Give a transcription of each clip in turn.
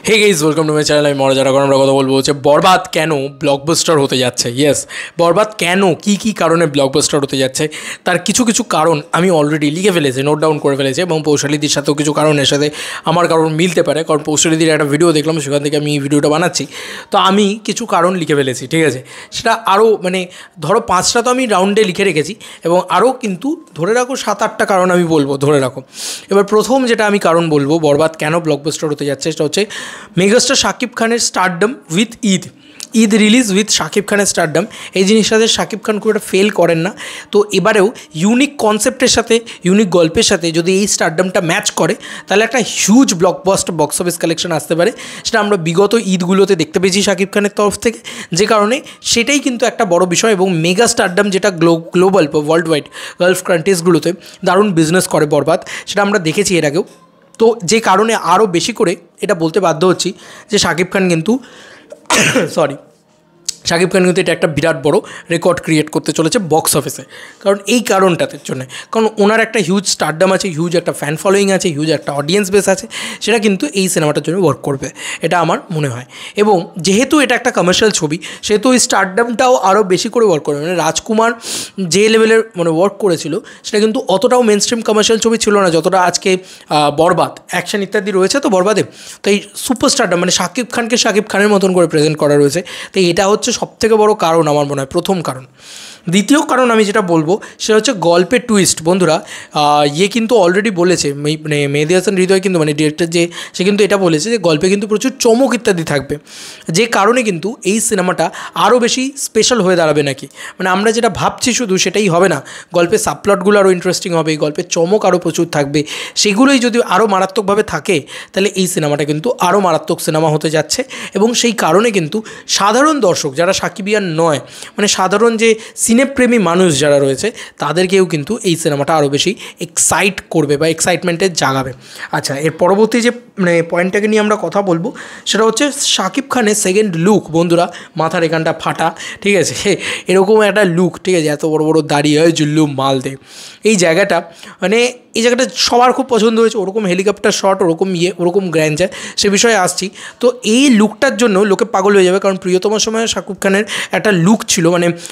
Hey guys, welcome to my channel. আমি মরা যারা আমরা কথা বলবো হচ্ছে বরবাদ কেন ব্লকবাস্টার হতে যাচ্ছে। ইয়েস, বরবাদ কেন কী কারণে ব্লকবাস্টার হতে যাচ্ছে তার কিছু কারণ আমি অলরেডি লিখে ফেলেছি, নোট ডাউন করে ফেলেছি, এবং পৌশালীদির সাথেও কিছু কারণের সাথে আমার কারণ মিলতে পারে, কারণ পৌশালীদির একটা ভিডিও দেখলাম, সেখান থেকে আমি এই ভিডিওটা বানাচ্ছি। তো আমি কিছু কারণ লিখে ফেলেছি, ঠিক আছে। সেটা আরও ধরো 5টা তো আমি রাউন্ডে লিখে রেখেছি, এবং আরও কিন্তু ধরে রাখো 7-8টা কারণ আমি বলবো, ধরে রাখো। এবার প্রথম যেটা আমি কারণ বলবো বরবাদ কেন ব্লকবাস্টার হতে যাচ্ছে, সেটা হচ্ছে মেগাস্টার শাকিব খানের stardom with Eid release with Shakib খানের স্টারডম। এই জিনিসটাতে শাকিব খান খুব একটা ফেল করেন না। তো এবারেও ইউনিক কনসেপ্টের সাথে, ইউনিক গল্পের সাথে যদি এই স্টারডমটা ম্যাচ করে, তাহলে একটা huge blockbuster box office collection আসতে পারে। সেটা আমরা বিগত ঈদগুলোতে দেখতে পেয়েছি শাকিব খানের তরফ থেকে, যে কারণে সেটাই কিন্তু একটা বড় বিষয়। এবং মেগা স্টারডম যেটা গ্লোবাল ওয়ার্ল্ড ওয়াইড গালফ কান্ট্রিজগুলোতে দারুণ বিজনেস করে বরবাদ, সেটা আমরা দেখেছি এর আগেও। তো যে কারণে আরও বেশি করে এটা বলতে বাধ্য হচ্ছি যে শাকিব খান কিন্তু শাকিব খান কিন্তু এটা একটা বিরাট বড় রেকর্ড ক্রিয়েট করতে চলেছে বক্স অফিসে, কারণ এই কারণটার জন্য, কারণ ওনার একটা হিউজ স্টারডাম আছে, হিউজ একটা ফ্যান ফলোয়িং আছে, হিউজ একটা অডিয়েন্স বেস আছে, সেটা কিন্তু এই সিনেমাটার জন্য ওয়ার্ক করবে, এটা আমার মনে হয়। এবং যেহেতু এটা একটা কমার্শিয়াল ছবি, সেহেতু ওই স্টারডামটাও আরও বেশি করে ওয়ার্ক করবে। রাজকুমার যে লেভেলের ওয়ার্ক করেছিল, সেটা কিন্তু অতটাও মেন স্ট্রিম কমার্শিয়াল ছবি ছিল না যতটা আজকে বরবাদ, অ্যাকশন ইত্যাদি রয়েছে তো বরবাদে। তো এই সুপার স্টারডাম শাকিব খানকে শাকিব খানের মতন করে প্রেজেন্ট করা রয়েছে। তো এটা হচ্ছে সবথেকে বড় কারণ আমার মনে হয়, প্রথম কারণ। দ্বিতীয় কারণ আমি যেটা বলবো সেটা হচ্ছে গল্পের টুইস্ট। বন্ধুরা, কিন্তু অলরেডি বলেছে, মেহেদী হাসান হৃদয় কিন্তু ডিরেক্টর সে কিন্তু এটা বলেছে যে গল্পে কিন্তু প্রচুর চমক ইত্যাদি থাকবে, যে কারণে কিন্তু এই সিনেমাটা আরও বেশি স্পেশাল হয়ে দাঁড়াবে নাকি। আমরা যেটা ভাবছি শুধু সেটাই হবে না, গল্পের সাবপ্লটগুলো আরও ইন্টারেস্টিং হবে, গল্পের চমক আরও প্রচুর থাকবে। সেগুলোই যদি আরও মারাত্মকভাবে থাকে, তাহলে এই সিনেমাটা কিন্তু আরও মারাত্মক সিনেমা হতে যাচ্ছে। এবং সেই কারণে কিন্তু সাধারণ দর্শক যারা সাকিবিয়ান নয়, সাধারণ যে সিনেপ্রেমী মানুষ যারা রয়েছে, তাদেরকেও কিন্তু এই সিনেমাটা আরও বেশি এক্সাইট করবে বা এক্সাইটমেন্টের জাগাবে। আচ্ছা, এর পরবর্তী যে পয়েন্টটাকে নিয়ে আমরা কথা বলবো, সেটা হচ্ছে শাকিব খানের সেকেন্ড লুক। বন্ধুরা, মাথার এখানটা ফাটা, ঠিক আছে, এরকম একটা লুক, ঠিক আছে, এত বড় বড় দাঁড়িয়ে হয় জুল্লু মাল দে, এই জায়গাটা এই জায়গাটা সবার খুব পছন্দ হয়েছে। ওরকম হেলিকপ্টার শট, ওরকম গ্র্যান্ডার, সে বিষয়ে আসছি। তো এই লুকটার জন্য লোকে পাগল হয়ে যাবে, কারণ প্রিয়তম সময়ে শাকিব খানের একটা লুক ছিল,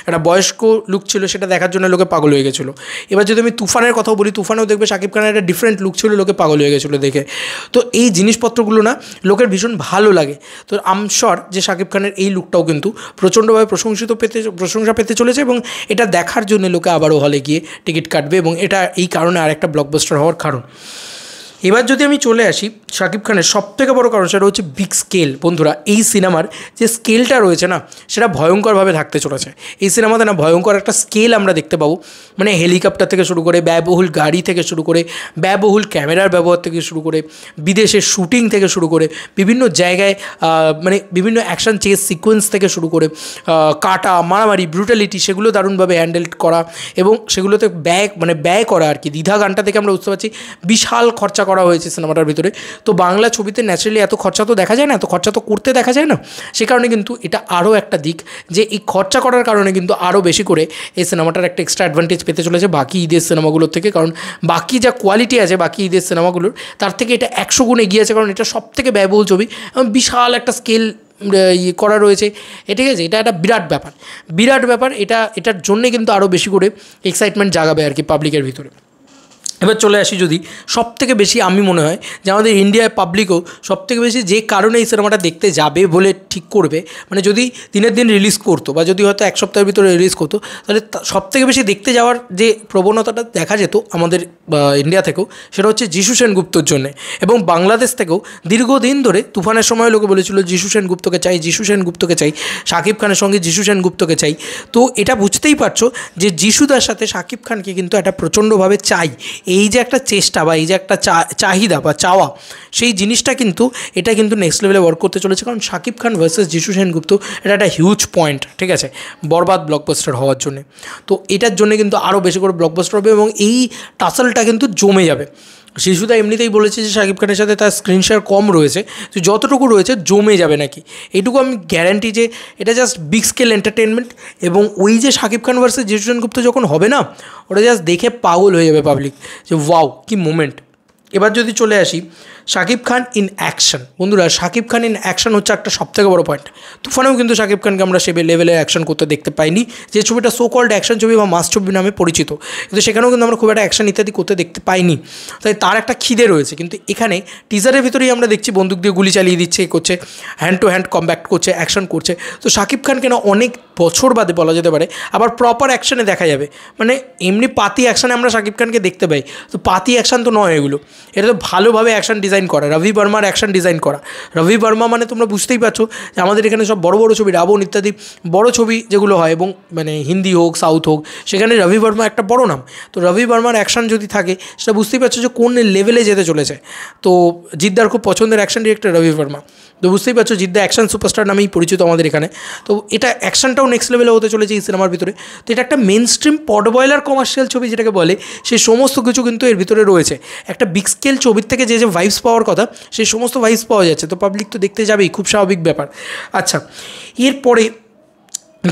একটা বয়স্ক লুক ছিল, সেটা দেখার জন্য লোকে পাগল হয়ে গেছিলো। এবার যদি আমি তুফানের কথাও বলি, তুফানেও দেখবে শাকিব খানের একটা ডিফারেন্ট লুক ছিল, লোকে পাগল হয়ে গেছিলো দেখে। তো এই জিনিসপত্রগুলো লোকের ভীষণ ভালো লাগে। তো আম শিওর যে শাকিব খানের এই লুকটাও কিন্তু প্রচণ্ডভাবে প্রশংসা পেতে চলেছে, এবং এটা দেখার জন্য লোকে আবারও হলে গিয়ে টিকিট কাটবে, এবং এটা এই কারণে আরেকটা ব্লকবাস্টার হওয়ার কারণ। এবার যদি আমি চলে আসি শাকিব খানের সবথেকে বড় কারণ, সেটা হচ্ছে বিগ স্কেল। বন্ধুরা, এই সিনেমার যে স্কেলটা রয়েছে না, সেটা ভয়ঙ্করভাবে থাকতে চলেছে। এই সিনেমাতে ভয়ঙ্কর একটা স্কেল আমরা দেখতে পাবো, হেলিকপ্টার থেকে শুরু করে, ব্যয়বহুল গাড়ি থেকে শুরু করে, ব্যয়বহুল ক্যামেরার ব্যবহার থেকে শুরু করে, বিদেশের শুটিং থেকে শুরু করে, বিভিন্ন জায়গায় বিভিন্ন অ্যাকশন চেস সিকোয়েন্স থেকে শুরু করে, কাটা মারামারি ব্রুটালিটি, সেগুলো দারুণভাবে হ্যান্ডেল করা, এবং সেগুলোতে ব্যয় করা আর কি। দ্বিধা গানটা থেকে আমরা বুঝতে পারছি বিশাল খরচা করা হয়েছে সিনেমাটার ভিতরে। তো বাংলা ছবিতে ন্যাচারালি এত খরচা তো দেখা যায় না, এত খরচা তো করতে দেখা যায় না। সে কারণে কিন্তু এটা আরও একটা দিক, যে এই খরচা করার কারণে কিন্তু আরও বেশি করে এই সিনেমাটার একটা এক্সট্রা অ্যাডভান্টেজ পেতে চলেছে বাকি ঈদের সিনেমাগুলোর থেকে। কারণ বাকি যা কোয়ালিটি আছে বাকি ঈদের সিনেমাগুলোর, তার থেকে এটা 100 গুণ এগিয়ে আছে, কারণ এটা সবথেকে ব্যয়বহুল ছবি এবং বিশাল একটা স্কেল করা রয়েছে। ঠিক আছে, এটা একটা বিরাট ব্যাপার। এটার জন্যে কিন্তু আরও বেশি করে এক্সাইটমেন্ট জাগাবে আর কি পাবলিকের ভিতরে। এবার চলে আসি, যদি সবথেকে বেশি আমি মনে হয় যে আমাদের ইন্ডিয়ার পাবলিকও সবথেকে বেশি যে কারণে এই সিনেমাটা দেখতে যাবে বলে ঠিক করবে, যদি দিনের দিন রিলিজ করতো, বা যদি হয়তো 1 সপ্তাহের ভিতরে রিলিজ করতো, তাহলে সবথেকে বেশি দেখতে যাওয়ার যে প্রবণতাটা দেখা যেত আমাদের ইন্ডিয়া থেকেও, সেটা হচ্ছে যিশু সেনগুপ্তর জন্যে। এবং বাংলাদেশ থেকেও দীর্ঘদিন ধরে তুফানের সময় লোকে বলেছিল যিশু সেনগুপ্তকে চাই, শাকিব খানের সঙ্গে যিশু সেনগুপ্তকে চাই। তো এটা বুঝতেই পারছো যে যিশুদার সাথে শাকিব খানকে কিন্তু একটা প্রচণ্ডভাবে চাই। এই যে একটা চেষ্টা বা এই যে একটা চাহিদা বা চাওয়া, সেই জিনিসটা কিন্তু এটা কিন্তু নেক্সট লেভেলে ওয়ার্ক করতে চলেছে। কারণ শাকিব খান ভার্সেস যিশু সেনগুপ্ত, এটা একটা হিউজ পয়েন্ট, ঠিক আছে, বরবাদ ব্লকবাস্টার হওয়ার জন্য। তো এটার জন্য কিন্তু আরও বেশি করে ব্লকবাস্টার হবে, এবং এই টাসলটা কিন্তু জমে যাবে। শিশুদা এমনিতেই বলেছে যে শাকিব খানের সাথে তার স্ক্রিন শেয়ার কম রয়েছে, তো যতটুকু রয়েছে জমে যাবে নাকি, এইটুকু আমি গ্যারান্টি যে এটা জাস্ট বিগ স্কেল এন্টারটেনমেন্ট। এবং ওই যে শাকিব খান ভার্সেস যিশু সেনগুপ্ত যখন হবে না, ওটা জাস্ট দেখে পাগল হয়ে যাবে পাবলিক, যে ওয়াও কি মোমেন্ট। এবার যদি চলে আসি শাকিব খান ইন অ্যাকশন। বন্ধুরা, শাকিব খান ইন অ্যাকশন হচ্ছে একটা সবথেকে বড় পয়েন্ট। তুফানেও কিন্তু শাকিব খানকে আমরা সে লেভেলের অ্যাকশন করতে দেখতে পাইনি, যে ছবিটা সো কল্ড অ্যাকশন ছবি বা মাস ছবি নামে পরিচিত, কিন্তু সেখানেও কিন্তু আমরা খুব একটা অ্যাকশন ইত্যাদি করতে দেখতে পাইনি। তাই তার একটা খিদে রয়েছে, কিন্তু এখানে টিজারের ভিতরেই আমরা দেখছি বন্দুক দিয়ে গুলি চালিয়ে দিচ্ছে, এ করছে, হ্যান্ড টু হ্যান্ড কমব্যাক্ট করছে, অ্যাকশন করছে। তো শাকিব খানকে না অনেক বছর বাদে বলা যেতে পারে আবার প্রপার অ্যাকশনে দেখা যাবে। মানে এমনি পাতি অ্যাকশানে আমরা শাকিব খানকে দেখতে পাই, তো পাতি অ্যাকশান তো নয় এগুলো, এটা তো ভালোভাবে অ্যাকশন ডিজাইন করা, রবি বর্মার অ্যাকশন ডিজাইন করা। রবি বর্মা মানে তোমরা বুঝতেই পারছো যে আমাদের এখানে সব বড় বড় ছবি, রাবণ ইত্যাদি বড় ছবি যেগুলো হয়, এবং মানে হিন্দি হোক সাউথ হোক, সেখানে রবি বর্মা একটা বড় নাম। তো রবি বর্মার অ্যাকশন যদি থাকে সেটা বুঝতেই পারছো যে কোন লেভেলে যেতে চলেছে। তো জিদ্দার খুব পছন্দের অ্যাকশন ডিরেক্টর রবি বর্মা, তো বুঝতেই পারছো জিদ্দা অ্যাকশন সুপারস্টার নামেই পরিচিত আমাদের এখানে। তো এটা অ্যাকশনটাও নেক্সট লেভেলে হতে চলেছে এই সিনেমার ভিতরে। তো এটা একটা মেন স্ট্রিম পট বয়লার কমার্শিয়াল ছবি যেটাকে বলে, সেই সমস্ত কিছু কিন্তু এর ভিতরে রয়েছে। একটা বিগ স্কেল ছবির থেকে যে ভাইবস পাওয়ার কথা, সেই সমস্ত ভাইবস পাওয়া যাচ্ছে। তো পাবলিক তো দেখতে যাবেই, খুব স্বাভাবিক ব্যাপার। আচ্ছা, এরপরে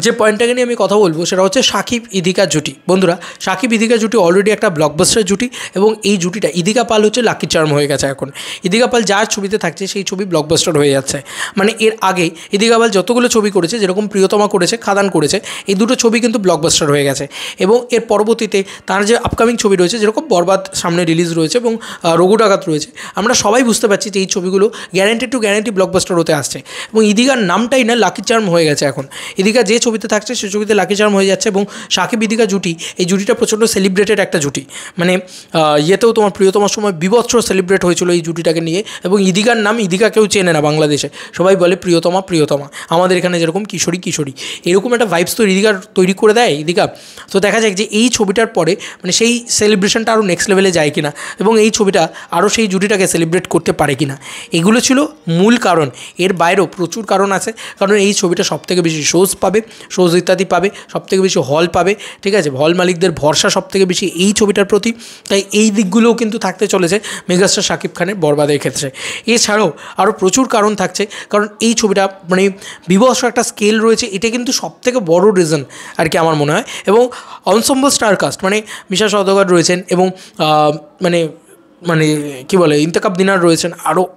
যে পয়েন্টটাকে নিয়ে আমি কথা বলবো সেটা হচ্ছে সাকিব ইদিকা জুটি। বন্ধুরা, সাকিব ইদিকা জুটি অলরেডি একটা ব্লকবাস্টার জুটি, এবং এই জুটিটা ইদিকা পাল হচ্ছে লাকি চার্ম হয়ে গেছে এখন। ইদিকা পাল যার ছবিতে থাকছে সেই ছবি ব্লকবাস্টার হয়ে যাচ্ছে। মানে এর আগে ইদিকা পাল যতগুলো ছবি করেছে, যেরকম প্রিয়তমা করেছে, খাদান করেছে, এই দুটো ছবি কিন্তু ব্লকবাস্টার হয়ে গেছে। এবং এর পরবর্তীতে তার যে আপকামিং ছবি রয়েছে, যেরকম বরবাদ সামনে রিলিজ রয়েছে এবং রঘু ডাকাত রয়েছে, আমরা সবাই বুঝতে পারছি যে এই ছবিগুলো গ্যারান্টি টু গ্যারান্টি ব্লকবাস্টার হতে আসছে। এবং ইদিকার নামটাই না লাকি চার্ম হয়ে গেছে এখন। ইদিকা যে ছবিতে থাকছে সেই ছবিতে লাকি চার্ম হয়ে যাচ্ছে। এবং সাকিব ইদিকা জুটি, এই জুটিটা প্রচণ্ড সেলিব্রেটেড একটা জুটি। মানে ইয়েতেও তোমার প্রিয়তমার সময় বিভৎস সেলিব্রেট হয়েছিল এই জুটিটাকে নিয়ে। এবং ইদিকার নাম ইদিকা কেউ চেনে না বাংলাদেশে, সবাই বলে প্রিয়তমা প্রিয়তমা। আমাদের এখানে যেরকম কিশোরী কিশোরী, এরকম একটা ভাইবস তো ইদিকার তৈরি করে দেয় ইদিকা। তো দেখা যাক যে এই ছবিটার পরে মানে সেই সেলিব্রেশনটা আরও নেক্সট লেভেলে যায় কিনা, এবং এই ছবিটা আরও সেই জুটিটাকে সেলিব্রেট করতে পারে কিনা। এগুলো ছিল মূল কারণ। এর বাইরেও প্রচুর কারণ আছে, কারণ এই ছবিটা সবথেকে বেশি শোজ পাবে, শোজ ইত্যাদি পাবে, সবথেকে বেশি হল পাবে, ঠিক আছে, হল মালিকদের ভরসা সবথেকে বেশি এই ছবিটার প্রতি। তাই এই দিকগুলোও কিন্তু থাকতে চলেছে মেগাস্টার শাকিব খানের বরবাদের ক্ষেত্রে। এছাড়াও আরও প্রচুর কারণ থাকছে, কারণ এই ছবিটা মানে বিভৎস একটা স্কেল রয়েছে, এটা কিন্তু সবথেকে বড় রিজন আর কি আমার মনে হয়। এবং অনসম্বল স্টার কাস্ট, মানে মিশা সওদাগর রয়েছেন, এবং মানে মানে কী বলে ইন্তেখাব দিনার রয়েছেন,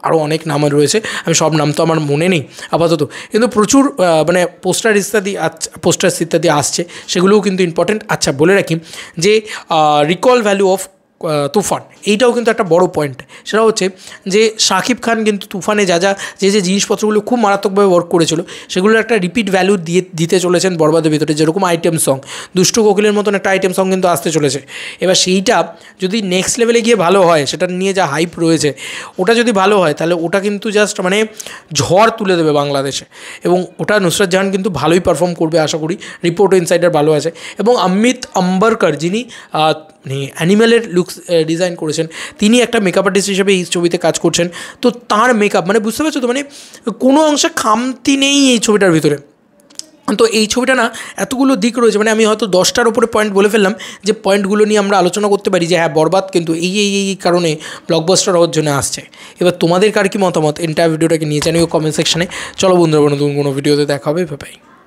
আরও অনেক নাম রয়েছে, আমি সব নাম তো আমার মনে নেই আপাতত, কিন্তু প্রচুর মানে পোস্টার্স ইত্যাদি আসছে, সেগুলোও কিন্তু ইম্পর্টেন্ট। আচ্ছা, বলে রাখি যে রিকল ভ্যালু অফ তুফান, এইটাও কিন্তু একটা বড় পয়েন্ট। সেটা হচ্ছে যে শাকিব খান কিন্তু তুফানে যে জিনিসপত্রগুলো খুব মারাত্মকভাবে ওয়ার্ক করেছিল, সেগুলোর একটা রিপিট ভ্যালু দিতে চলেছেন বরবাদের ভিতরে। যেরকম আইটেম সং, দুষ্টু কোকিলের মতন একটা আইটেম সং কিন্তু আসতে চলেছে। এবার সেইটা যদি নেক্সট লেভেলে গিয়ে ভালো হয়, সেটা নিয়ে যা হাইপ রয়েছে, ওটা যদি ভালো হয় তাহলে ওটা কিন্তু জাস্ট মানে ঝড় তুলে দেবে বাংলাদেশে। এবং ওটা নুসরাত জাহান কিন্তু ভালোই পারফর্ম করবে আশা করি, রিপোর্ট ইনসাইডার ভালো আছে। এবং অমিত আম্বরকর, যিনি অ্যানিম্যালের লুকস ডিজাইন করেছেন, তিনি একটা মেকআপ আর্টিস্ট হিসেবে এই ছবিতে কাজ করছেন। তো তার মেকআপ মানে বুঝতে পারছো তো, মানে কোনো অংশে খামতি নেই এই ছবিটার ভিতরে। তো এই ছবিটা না এতগুলো দিক রয়েছে, মানে আমি হয়তো 10টার উপরে পয়েন্ট বলে ফেললাম, যে পয়েন্টগুলো নিয়ে আমরা আলোচনা করতে পারি যে হ্যাঁ, বরবাদ কিন্তু এই কারণে ব্লকবাস্টার হওয়ার জন্য আসছে। এবার তোমাদের কার কি মতামত এন্টায়ার ভিডিওটাকে নিয়ে জানিও কমেন্ট সেকশানে। চলো বন্ধুরা, নতুন কোনো ভিডিওতে দেখা হবে, বাই।